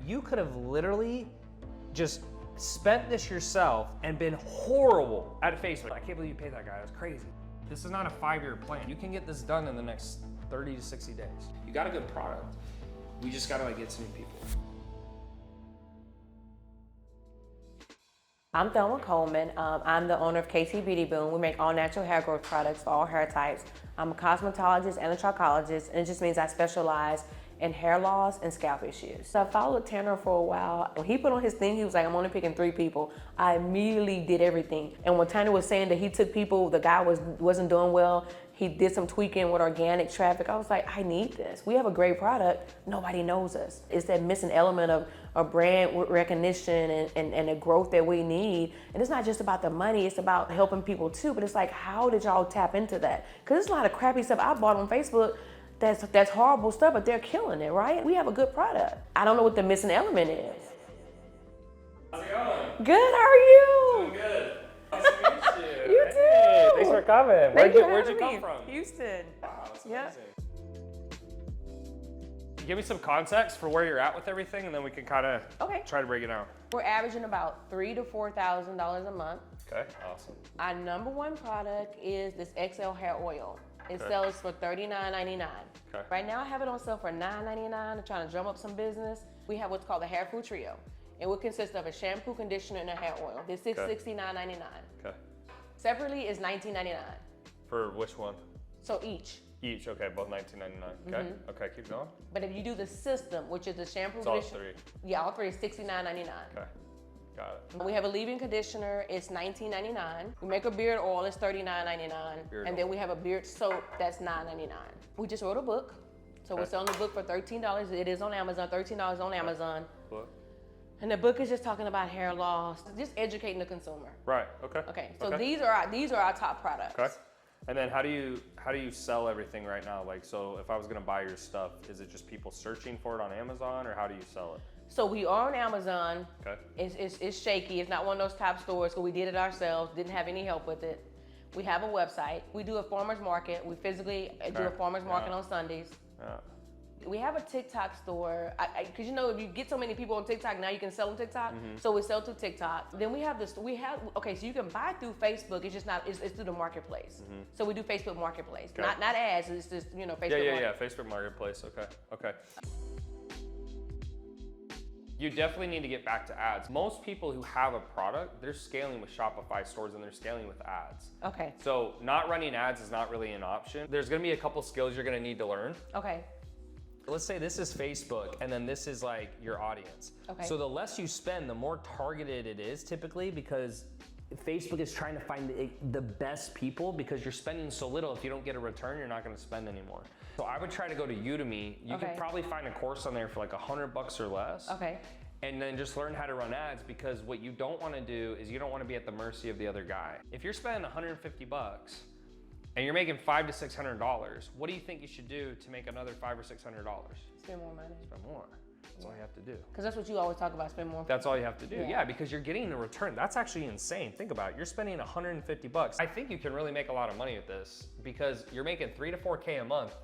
You could have literally just spent this yourself and been horrible at Facebook. I can't believe you paid that guy, that's crazy. This is not a 5-year plan. You can get this done in the next 30 to 60 days. You got a good product. We just gotta get some new people. I'm Thelma Coleman. I'm the owner of KT Beauty Boom. We make all natural hair growth products for all hair types. I'm a cosmetologist and a trichologist, and it just means I specialize in hair loss and scalp issues. So I followed Tanner for a while. When he put on his thing, he was like, I'm only picking 3 people. I immediately did everything. And when Tanner was saying that he took people, the guy wasn't doing well, he did some tweaking with organic traffic. I was like, I need this. We have a great product. Nobody knows us. It's that missing element of brand recognition and the growth that we need. And it's not just about the money, it's about helping people too. But it's like, how did y'all tap into that? Because there's a lot of crappy stuff I bought on Facebook that's horrible stuff, but they're killing it, right? We have a good product. I don't know what the missing element is. How's it going? Good, how are you? Doing good. Nice to meet you. You too. Hey, thanks for coming. Where'd you come from? Houston. Wow, that's Yep. amazing. Give me some context for where you're at with everything, and then we can kind of try to break it down. We're averaging about $3,000 to $4,000 a month. Okay, awesome. Our number one product is this XL hair oil. It sells for $39.99. Okay. Right now I have it on sale for $9.99. I'm trying to drum up some business. We have what's called the Hair Food Trio. It would consist of a shampoo, conditioner, and a hair oil. This is $69.99. Okay. Separately is $19.99. For which one? So each. Each, okay, both $19.99. Okay, okay, keep going. But if you do the system, which is the shampoo, It's all conditioner, 3. yeah, all 3 is $69.99. Okay, got it. We have a leave-in conditioner, it's $19.99. We make a beard oil, it's $39.99. And then we have a beard soap, that's $9.99. We just wrote a book, so we're selling the book for $13. It is on Amazon, $13 on Amazon. Book. And the book is just talking about hair loss, just educating the consumer. Right, okay. Okay, so these are our top products. Okay. And then how do you sell everything right now? Like, so if I was gonna buy your stuff, is it just people searching for it on Amazon, or how do you sell it? So we are on Amazon. Okay. It's shaky. It's not one of those top stores, so we did it ourselves. Didn't have any help with it. We have a website. We do a farmer's market. We physically do a farmer's market on Sundays. Yeah. We have a TikTok store, because you know, if you get so many people on TikTok, now you can sell on TikTok. So we sell through TikTok. Then we have this, okay, so you can buy through Facebook, it's just not, it's through the marketplace. So we do Facebook Marketplace, not ads, it's just, you know, Facebook Marketplace. Yeah, Facebook Marketplace, okay. You definitely need to get back to ads. Most people who have a product, they're scaling with Shopify stores and they're scaling with ads. Okay. So not running ads is not really an option. There's gonna be a couple skills you're gonna need to learn. Okay. Let's say this is Facebook and then this is like your audience. Okay. So the less you spend, the more targeted it is typically, because Facebook is trying to find the best people, because you're spending so little. If you don't get a return, you're not gonna spend anymore. So I would try to go to Udemy. You could probably find a course on there for like $100 or less. Okay. And then just learn how to run ads, because what you don't wanna do is you don't wanna be at the mercy of the other guy. If you're spending $150 and you're making $500 to $600, what do you think you should do to make another $500 or $600? Spend more money. Spend more. That's all you have to do. Because that's what you always talk about, spend more. That's all you have to do. Yeah, because you're getting a return. That's actually insane. Think about it. You're spending $150. I think you can really make a lot of money with this, because you're making 3 to 4K a month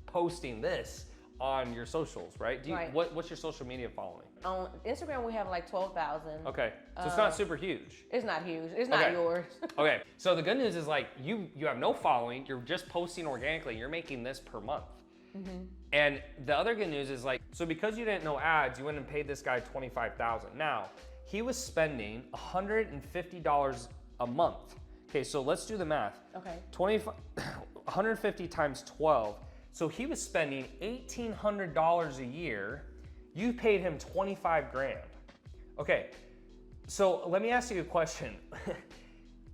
posting this on your socials, right? What's your social media following? On Instagram, we have like 12,000. Okay, so it's not super huge. It's not huge. It's not yours. Okay, so the good news is like you have no following. You're just posting organically. You're making this per month. And the other good news is like, so because you didn't know ads, you went and paid this guy $25,000. Now, he was spending $150 a month. Okay, so let's do the math. Okay. 150 times 12. So he was spending $1,800 a year. You paid him 25 grand. Okay, so let me ask you a question.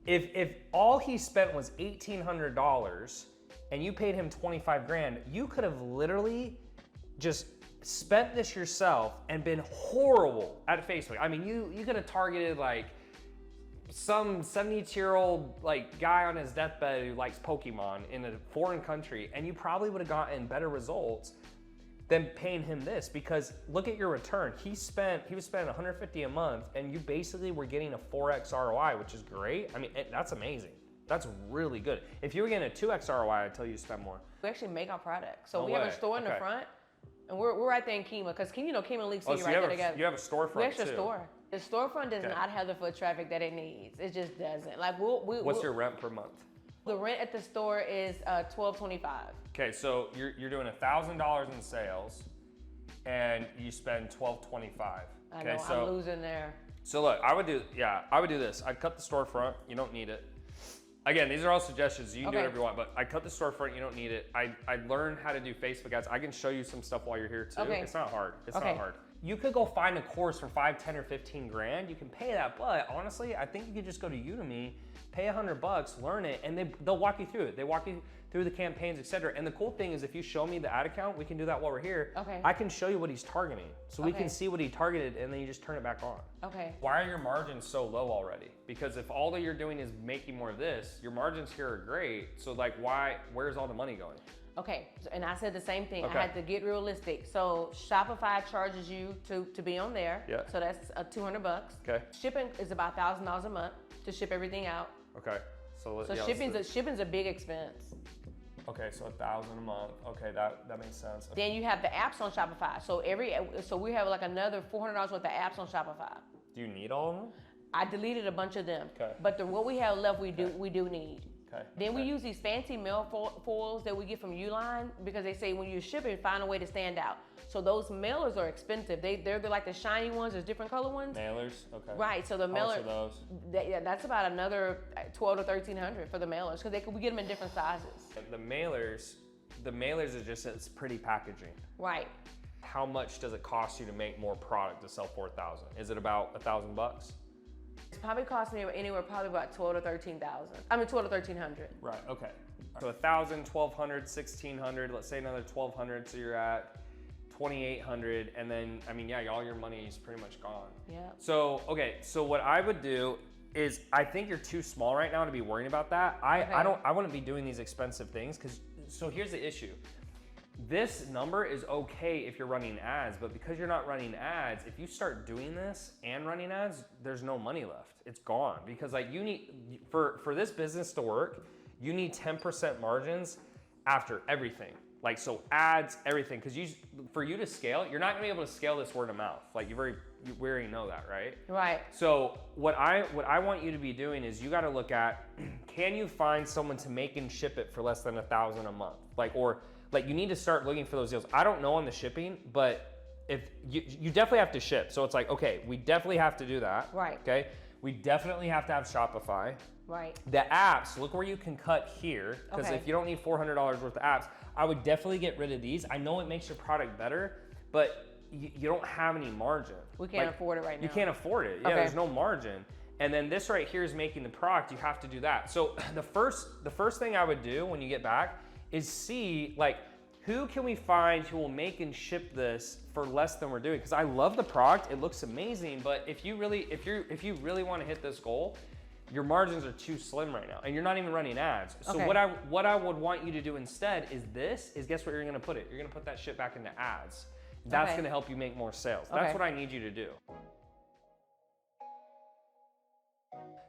If all he spent was $1,800 and you paid him 25 grand, you could have literally just spent this yourself and been horrible at Facebook. I mean, you could have targeted like some 72-year-old like guy on his deathbed who likes Pokemon in a foreign country, and you probably would have gotten better results than paying him this, because look at your return. He was spending $150 a month, and you basically were getting a 4x ROI, which is great. I mean, that's amazing. That's really good. If you were getting a 2x ROI, I'd tell you to spend more. We actually make our product. So we have a store in the front, And we're right there in Kima, because Kima and Leaf City so right there together. you have a storefront We actually too. store. The storefront does not have the foot traffic that it needs. It just doesn't. Like What's your rent per month? The rent at the store is $1,225. Okay, so you're doing $1,000 in sales, and you spend $1,225. I know, I'm losing there. So look, I would do this. I'd cut the storefront. You don't need it. Again, these are all suggestions. You can do whatever you want, but I cut the storefront. You don't need it. I learned how to do Facebook ads. I can show you some stuff while you're here too. Okay. It's not hard. It's not hard. You could go find a course for 5, 10, or 15 grand. You can pay that, but honestly, I think you could just go to Udemy, pay $100, learn it, and they'll walk you through it. They walk you through the campaigns, etc. And the cool thing is, if you show me the ad account, we can do that while we're here. Okay. I can show you what he's targeting, so we can see what he targeted, and then you just turn it back on. Okay. Why are your margins so low already? Because if all that you're doing is making more of this, your margins here are great. So like, where's all the money going? Okay, and I said the same thing. I had to get realistic. So Shopify charges you to be on there. Yeah. So that's $200. Okay. Shipping is about $1,000 a month to ship everything out. Okay. So shipping's a big expense. Okay, so $1,000 a month. Okay, that makes sense. Then you have the apps on Shopify. So we have like another $400 worth of apps on Shopify. Do you need all of them? I deleted a bunch of them. Okay. But what we have left, we do need. Okay. Then we use these fancy mail foils that we get from Uline, because they say when you're shipping, find a way to stand out. So those mailers are expensive. They're like the shiny ones. There's different color ones. Mailers. Okay. Right. So the mailer. How much are those? That's about another $1,200 to $1,300 for the mailers, because we get them in different sizes. The mailers is just, it's pretty packaging. Right. How much does it cost you to make more product to sell 4,000? Is it about $1,000? It's probably cost me anywhere probably about $12,000 to $13,000. I mean $12,000 to $1,300. Right. Okay. So 1,000, 1,200, 1,600. Let's say another 1,200. So you're at 2,800, and then all your money is pretty much gone. Yeah. So okay. So what I would do is, I think you're too small right now to be worrying about that. I wouldn't be doing these expensive things, because so here's the issue. This number is okay if you're running ads, but because you're not running ads, if you start doing this and running ads, there's no money left. It's gone, because like you need, for this business to work, you need 10% margins after everything. Like, so ads, everything, because for you to scale, you're not gonna be able to scale this word of mouth. Like we already know that, right? Right. So what I want you to be doing is, you got to look at, can you find someone to make and ship it for less than $1,000 a month? Like you need to start looking for those deals. I don't know on the shipping, but if you definitely have to ship. So it's like, okay, we definitely have to do that. Right. Okay. We definitely have to have Shopify. Right. The apps, look where you can cut here, because if you don't need $400 worth of apps, I would definitely get rid of these. I know it makes your product better, but you don't have any margin. We can't afford it right now. You can't afford it. Yeah, there's no margin. And then this right here is making the product. You have to do that. So the first thing I would do when you get back is see, like, who can we find who will make and ship this for less than we're doing? Because I love the product, it looks amazing, but if you really want to hit this goal, your margins are too slim right now, and you're not even running ads. So what I would want you to do instead is guess where you're gonna put it? You're gonna put that shit back into ads. That's gonna help you make more sales. That's what I need you to do.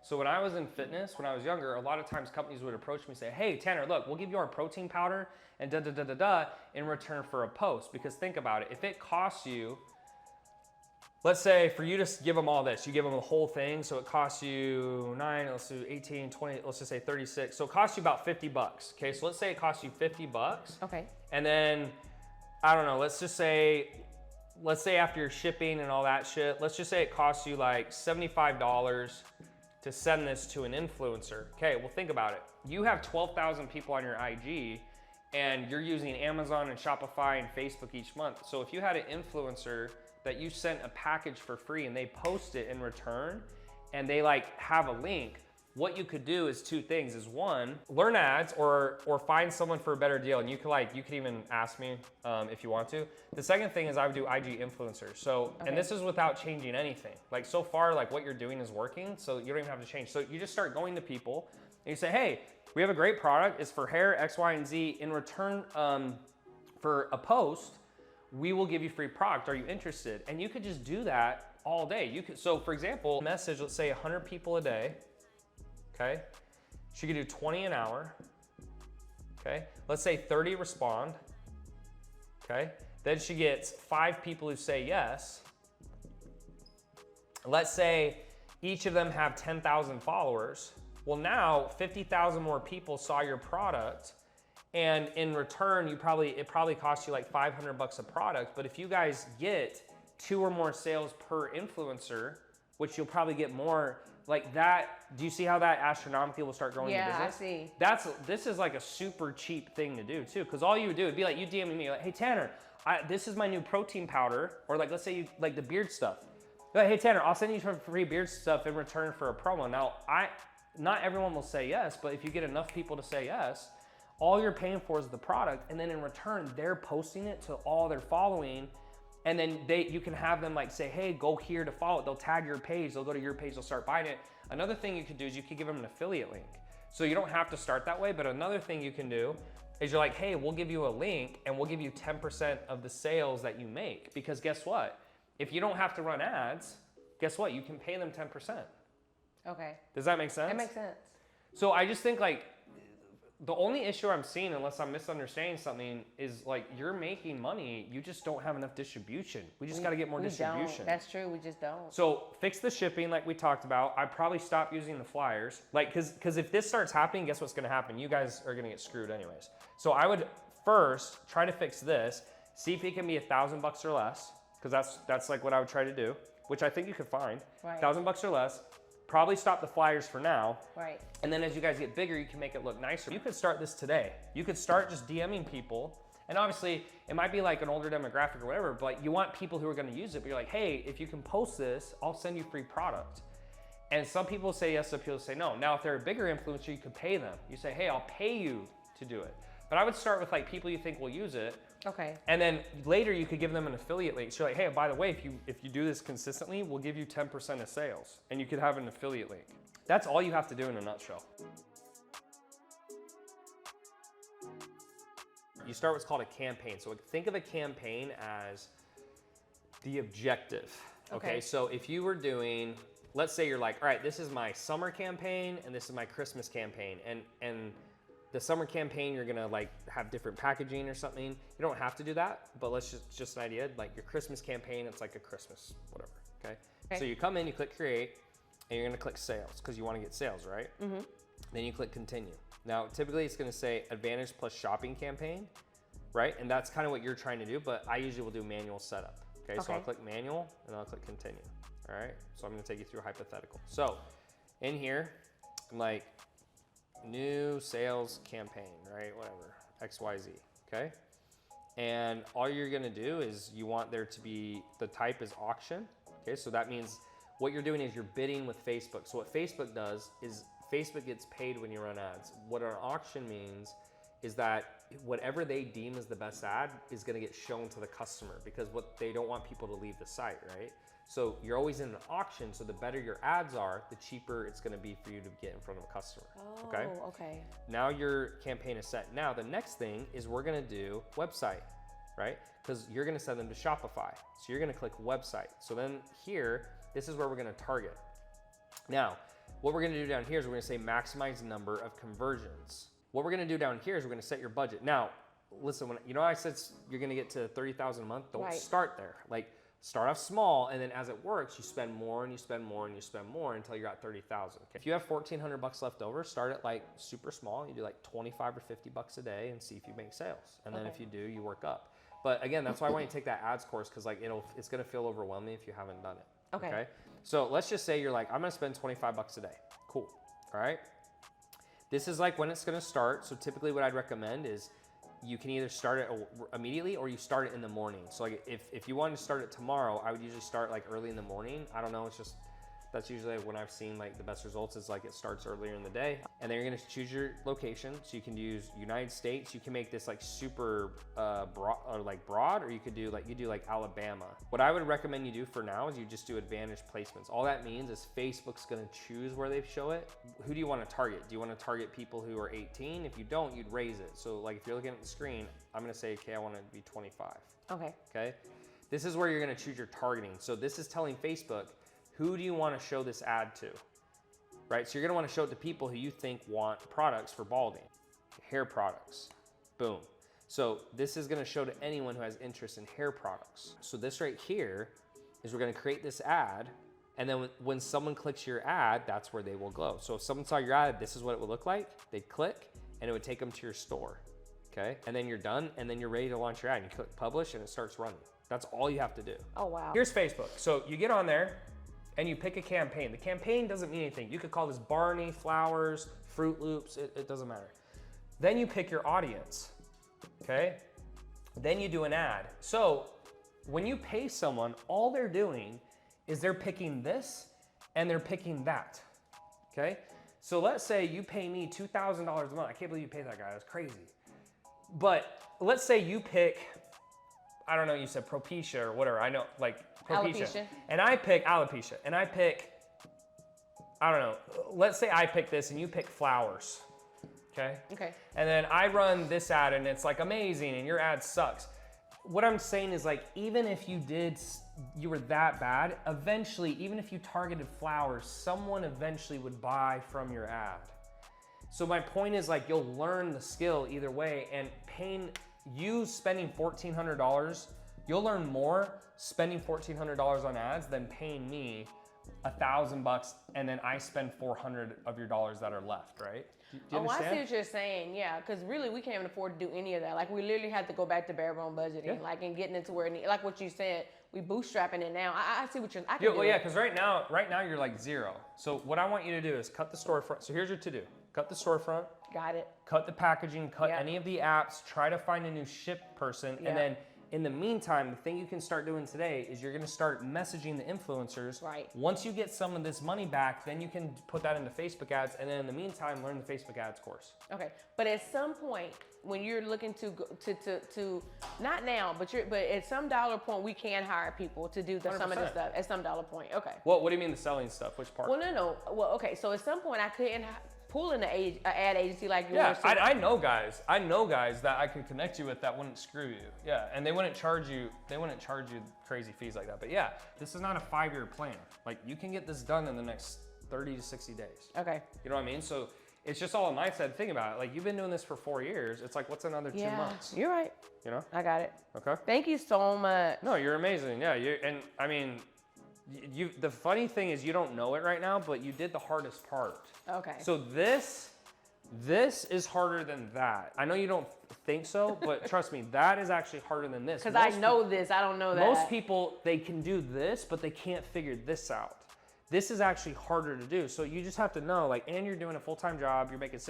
So when I was in fitness, when I was younger, a lot of times companies would approach me and say, hey, Tanner, look, we'll give you our protein powder and in return for a post. Because think about it, if it costs you, let's say for you to give them all this, you give them the whole thing, so it costs you 9, let's do 18, 20, let's just say 36. So it costs you about $50, okay? So let's say it costs you $50. Okay. And then, I don't know, let's say after your shipping and all that shit, let's just say it costs you like $75 to send this to an influencer. Okay, well think about it. You have 12,000 people on your IG, and you're using Amazon and Shopify and Facebook each month. So if you had an influencer that you sent a package for free and they post it in return, and they like have a link, what you could do is two things. Is one, learn ads or find someone for a better deal. And you could even ask me if you want to. The second thing is I would do IG influencers. So, and this is without changing anything. Like so far, like what you're doing is working, so you don't even have to change. So you just start going to people and you say, hey, we have a great product. It's for hair, X, Y, and Z. In return for a post, we will give you free product. Are you interested? And you could just do that all day. So for example, message, let's say 100 people a day. Okay, she could do 20 an hour. Okay, let's say 30 respond. Okay, Then she gets 5 people who say yes. Let's say each of them have 10,000 followers. Well, now 50,000 more people saw your product, and in return, it probably cost you like $500 a product. But if you guys get 2 or more sales per influencer, which you'll probably get more like that, do you see how that astronomically will start growing your business? Yeah, I see. This is like a super cheap thing to do too, because all you would do would be like you DMing me like, hey Tanner, this is my new protein powder, or like let's say you like the beard stuff. Like, hey Tanner, I'll send you some free beard stuff in return for a promo. Now, not everyone will say yes, but if you get enough people to say yes, all you're paying for is the product, and then in return, they're posting it to all their following, and then you can have them like say, hey, go here to follow it. They'll tag your page, they'll go to your page, they'll start buying it. Another thing you could do is you could give them an affiliate link. So you don't have to start that way, but another thing you can do is you're like, hey, we'll give you a link and we'll give you 10% of the sales that you make. Because guess what? If you don't have to run ads, guess what? You can pay them 10%. Okay. Does that make sense? That makes sense. So I just think like, the only issue I'm seeing, unless I'm misunderstanding something, is like you're making money, you just don't have enough distribution. We just got to get more distribution. Don't. That's true, we just don't. So fix the shipping like we talked about. I'd probably stop using the flyers. Like, cause if this starts happening, guess what's gonna happen? You guys are gonna get screwed anyways. So I would first try to fix this, see if it can be $1,000 or less, cause that's like what I would try to do, which I think you could find. Right. $1,000 or less. Probably stop the flyers for now. Right. And then as you guys get bigger, you can make it look nicer. You could start this today. You could start just DMing people. And obviously, it might be like an older demographic or whatever, but you want people who are gonna use it. But you're like, hey, if you can post this, I'll send you free product. And some people say yes, some people say no. Now, if they're a bigger influencer, you could pay them. You say, hey, I'll pay you to do it. But I would start with like people you think will use it. Okay. And then later you could give them an affiliate link. So you're like, hey, by the way, if you do this consistently, we'll give you 10% of sales. And you could have an affiliate link. That's all you have to do in a nutshell. You start what's called a campaign. So think of a campaign as the objective. Okay. So if you were doing, let's say you're like, all right, this is my summer campaign and this is my Christmas campaign. And the summer campaign, you're gonna like have different packaging or something. You don't have to do that, but let's just an idea. Like your Christmas campaign, it's like a Christmas, whatever, okay? So you come in, you click create, and you're gonna click sales, because you wanna get sales, right? Mm-hmm. Then you click continue. Now, typically it's gonna say Advantage plus shopping campaign, right? And that's kind of what you're trying to do, but I usually will do manual setup, okay? So I'll click manual, and I'll click continue, all right? So I'm gonna take you through a hypothetical. So in here, I'm like, new sales campaign, right? Whatever, XYZ, okay? And all you're gonna do is you want there to be, the type is auction, okay? So that means what you're doing is you're bidding with Facebook. So what Facebook does is Facebook gets paid when you run ads. What an auction means is that whatever they deem as the best ad is gonna get shown to the customer, because what they don't want people to leave the site, right? So you're always in an auction, so the better your ads are, the cheaper it's gonna be for you to get in front of a customer, okay? Oh, okay. Now your campaign is set. Now the next thing is we're gonna do website, right? Because you're gonna send them to Shopify. So you're gonna click website. So then here, this is where we're gonna target. Now, what we're gonna do down here is we're gonna say maximize number of conversions. What we're gonna do down here is we're gonna set your budget. Now, listen, when you know I said you're gonna get to 30,000 a month, don't start there. Like, start off small, and then as it works, you spend more and you spend more and you spend more until you're at 30,000. Okay. If you have $1,400 left over, start it like super small. You do like 25 or 50 bucks a day and see if you make sales. And then if you do, you work up. But again, that's why I want you to take that ads course, because like it's gonna feel overwhelming if you haven't done it. Okay. So let's just say you're like, I'm gonna spend 25 bucks a day. Cool. All right. This is like when it's gonna start. So typically what I'd recommend is you can either start it immediately or you start it in the morning. So like if you wanted to start it tomorrow, I would usually start like early in the morning. I don't know, it's just, that's usually when I've seen like the best results is like it starts earlier in the day. And then you're gonna choose your location. So you can use United States. You can make this like super broad, or you could do like Alabama. What I would recommend you do for now is you just do advantage placements. All that means is Facebook's gonna choose where they show it. Who do you wanna target? Do you wanna target people who are 18? If you don't, you'd raise it. So like if you're looking at the screen, I'm gonna say, okay, I wanna be 25. Okay. This is where you're gonna choose your targeting. So this is telling Facebook, who do you want to show this ad to, right? So you're gonna want to show it to people who you think want products for balding, hair products, boom. So this is gonna show to anyone who has interest in hair products. So this right here is we're gonna create this ad, and then when someone clicks your ad, that's where they will go. So if someone saw your ad, this is what it would look like. They'd click, and it would take them to your store, okay? And then you're done, and then you're ready to launch your ad. You click publish, and it starts running. That's all you have to do. Oh, wow. Here's Facebook. So you get on there, and you pick a campaign. The campaign doesn't mean anything. You could call this Barney, Flowers, Fruit Loops, it doesn't matter. Then you pick your audience, okay? Then you do an ad. So when you pay someone, all they're doing is they're picking this and they're picking that, okay? So let's say you pay me $2,000 a month. I can't believe you paid that guy, that's crazy. But let's say you pick, I don't know, you said Propecia or whatever, I know, like Propecia. Alopecia. And I pick Alopecia, and I pick, I don't know, let's say I pick this and you pick Flowers, okay? Okay. And then I run this ad and it's like amazing and your ad sucks. What I'm saying is like, even if you were that bad, eventually, even if you targeted Flowers, someone eventually would buy from your ad. So my point is like, you'll learn the skill either way, and spending $1,400, you'll learn more spending $1,400 on ads than paying me $1,000 and then I spend 400 of your dollars that are left, right? Do you understand? I see what you're saying, yeah, because really we can't even afford to do any of that. Like we literally had to go back to bare bone budgeting, like and getting it to where, like what you said, we bootstrapping it now. I see what you're, I can do well, yeah, it. because right now you're like zero. So what I want you to do is cut the storefront. So here's your to-do. Cut the storefront. Got it. Cut the packaging, cut any of the apps, try to find a new ship person, and then in the meantime, the thing you can start doing today is you're gonna start messaging the influencers. Right. Once you get some of this money back, then you can put that into Facebook ads, and then in the meantime, learn the Facebook ads course. Okay, but at some point, when you're looking to not now, but at some dollar point, we can hire people to do some of this stuff at some dollar point. Okay. What do you mean the selling stuff? Which part? Well, no. Well, okay, so at some point, I couldn't pull in an ad agency like yours. Yeah, I know guys. I know guys that I could connect you with that wouldn't screw you. Yeah, and they wouldn't charge you crazy fees like that. But yeah, this is not a 5-year plan. Like you can get this done in the next 30 to 60 days. Okay. You know what I mean? So it's just all a mindset. Think about it. Like you've been doing this for 4 years. It's like, what's another 2 months? You're right. You know? I got it. Okay. Thank you so much. No, you're amazing. Yeah, and I mean, the funny thing is you don't know it right now, but you did the hardest part. Okay. So this is harder than that. I know you don't think so, but trust me, that is actually harder than this. Because I know this, I don't know that. Most people, they can do this, but they can't figure this out. This is actually harder to do. So you just have to know, like, and you're doing a full-time job, you're making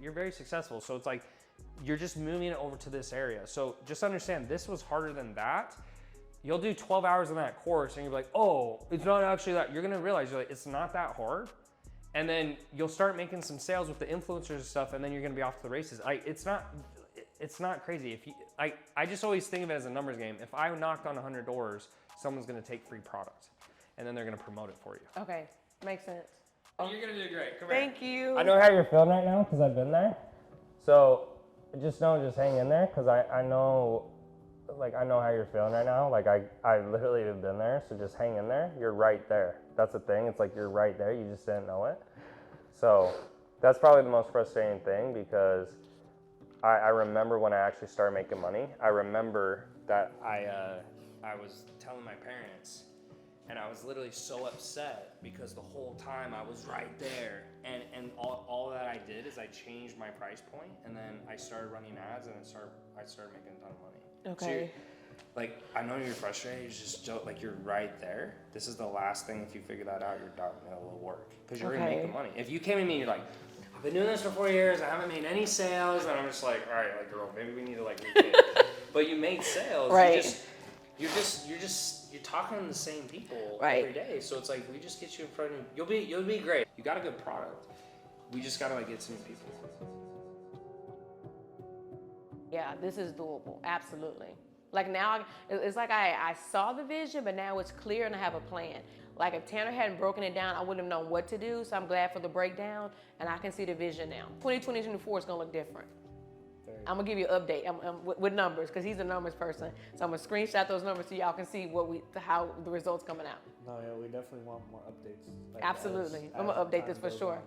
you're very successful. So it's like, you're just moving it over to this area. So just understand, this was harder than that. You'll do 12 hours in that course and you'll be like, oh, it's not actually that. You're gonna realize, you're like, it's not that hard. And then you'll start making some sales with the influencers and stuff, and then you're gonna be off to the races. It's not crazy. I just always think of it as a numbers game. If I knocked on 100 doors, someone's gonna take free product, and then they're gonna promote it for you. Okay, makes sense. You're gonna do great. Come Thank you. I know how you're feeling right now because I've been there. So just hang in there because I know how you're feeling right now. Like I literally have been there. So just hang in there. You're right there. That's the thing. It's like you're right there. You just didn't know it. So that's probably the most frustrating thing because I remember when I actually started making money. I remember that I was telling my parents, and I was literally so upset because the whole time I was right there. And all that I did is I changed my price point, and then I started running ads, and I started making a ton of money. Okay. So I know you're frustrated. You just don't, you're right there. This is the last thing. If you figure that out, you're done. It'll work because you're gonna make the money. If you came to me and you're like, I've been doing this for 4 years. I haven't made any sales, and I'm just like, all right, girl, maybe we need to rethink. But you made sales. Right. You're talking to the same people every day. So it's like we just get you in front of you'll be great. You got a good product. We just gotta get some people. Yeah, this is doable. Absolutely. Like now, it's like I saw the vision, but now it's clear and I have a plan. Like if Tanner hadn't broken it down, I wouldn't have known what to do. So I'm glad for the breakdown, and I can see the vision now. 2024 is gonna look different. I'm gonna give you an update with numbers because he's a numbers person. So I'm gonna screenshot those numbers so y'all can see how the results coming out. No, yeah, we definitely want more updates. Absolutely. I'm gonna update this for sure.